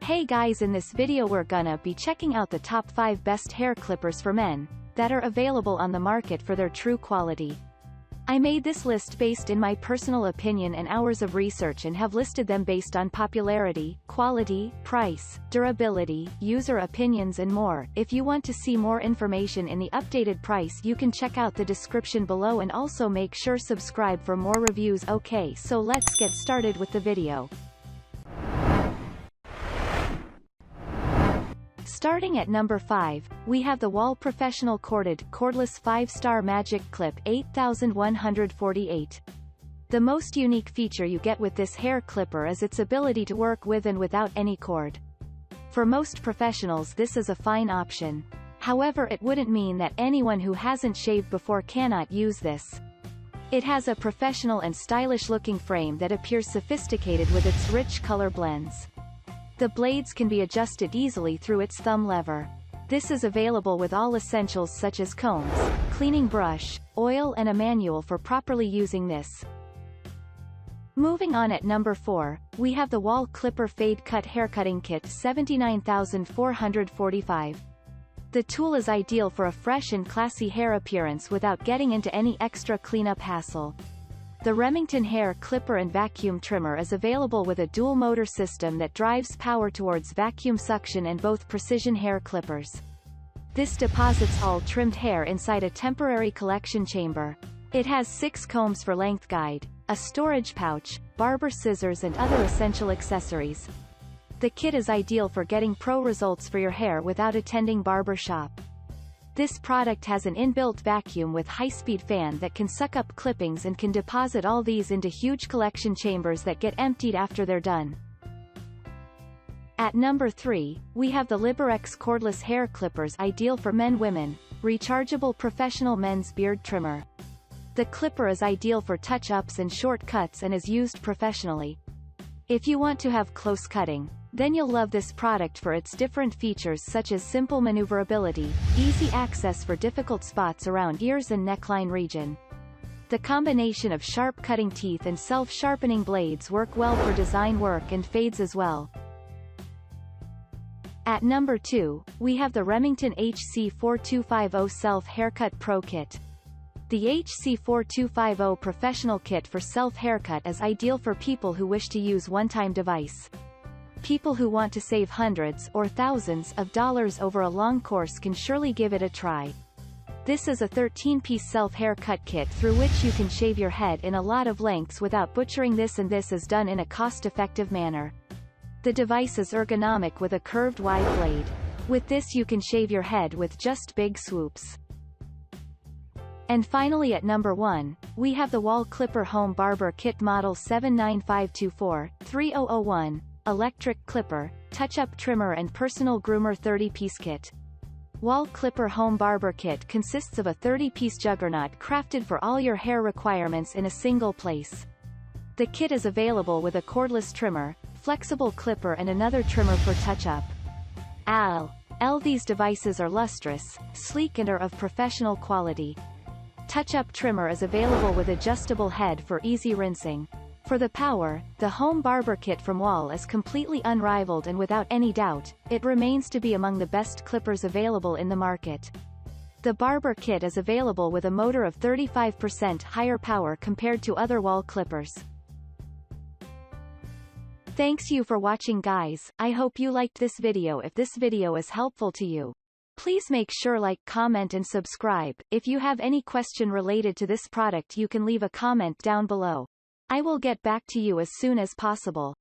Hey guys, in this video we're gonna be checking out the top 5 best hair clippers for men that are available on the market for their true quality. I made this list based in my personal opinion and hours of research and have listed them based on popularity, quality, price, durability, user opinions and more. If you want to see more information in the updated price, you can check out the description below and also make sure subscribe for more reviews. Okay, so let's get started with the video. Starting at number 5, we have the Wahl Professional Cordless 5-Star Magic Clip 8148. The most unique feature you get with this hair clipper is its ability to work with and without any cord. For most professionals this is a fine option. However, it wouldn't mean that anyone who hasn't shaved before cannot use this. It has a professional and stylish looking frame that appears sophisticated with its rich color blends. The blades can be adjusted easily through its thumb lever. This is available with all essentials such as combs, cleaning brush, oil and a manual for properly using this. Moving on at number 4, we have the Wahl Clipper Fade Cut Haircutting Kit 79445. The tool is ideal for a fresh and classy hair appearance without getting into any extra cleanup hassle. The Remington hair clipper and vacuum trimmer is available with a dual motor system that drives power towards vacuum suction and both precision hair clippers. This deposits all trimmed hair inside a temporary collection chamber. It has 6 combs for length guide, a storage pouch, barber scissors and other essential accessories. The kit is ideal for getting pro results for your hair without attending barber shop. This product has an inbuilt vacuum with high-speed fan that can suck up clippings and can deposit all these into huge collection chambers that get emptied after they're done. At number 3, we have the Liberex Cordless Hair Clippers ideal for men-women, rechargeable professional men's beard trimmer. The clipper is ideal for touch-ups and short cuts and is used professionally. If you want to have close cutting, then you'll love this product for its different features such as simple maneuverability, easy access for difficult spots around ears and neckline region. The combination of sharp cutting teeth and self-sharpening blades work well for design work and fades as well. At number 2, we have the Remington HC4250 Self Haircut Pro Kit. The HC4250 Professional Kit for self-haircut is ideal for people who wish to use one-time device. People who want to save hundreds or thousands of dollars over a long course can surely give it a try. This is a 13-piece self-haircut kit through which you can shave your head in a lot of lengths without butchering this, and this is done in a cost-effective manner. The device is ergonomic with a curved wide blade. With this you can shave your head with just big swoops. And finally at number 1, we have the Wahl Clipper Home Barber Kit Model 79524-3001. Electric clipper, touch-up trimmer and personal groomer 30-piece kit. Wahl Clipper Home Barber Kit consists of a 30-piece juggernaut crafted for all your hair requirements in a single place. The kit is available with a cordless trimmer, flexible clipper and another trimmer for touch-up. These devices are lustrous, sleek and are of professional quality. Touch-up trimmer is available with adjustable head for easy rinsing. For the power, the home barber kit from Wahl is completely unrivaled and without any doubt, it remains to be among the best clippers available in the market. The barber kit is available with a motor of 35% higher power compared to other Wahl clippers. Thanks you for watching guys, I hope you liked this video. If this video is helpful to you, please make sure like, comment and subscribe. If you have any question related to this product you can leave a comment down below. I will get back to you as soon as possible.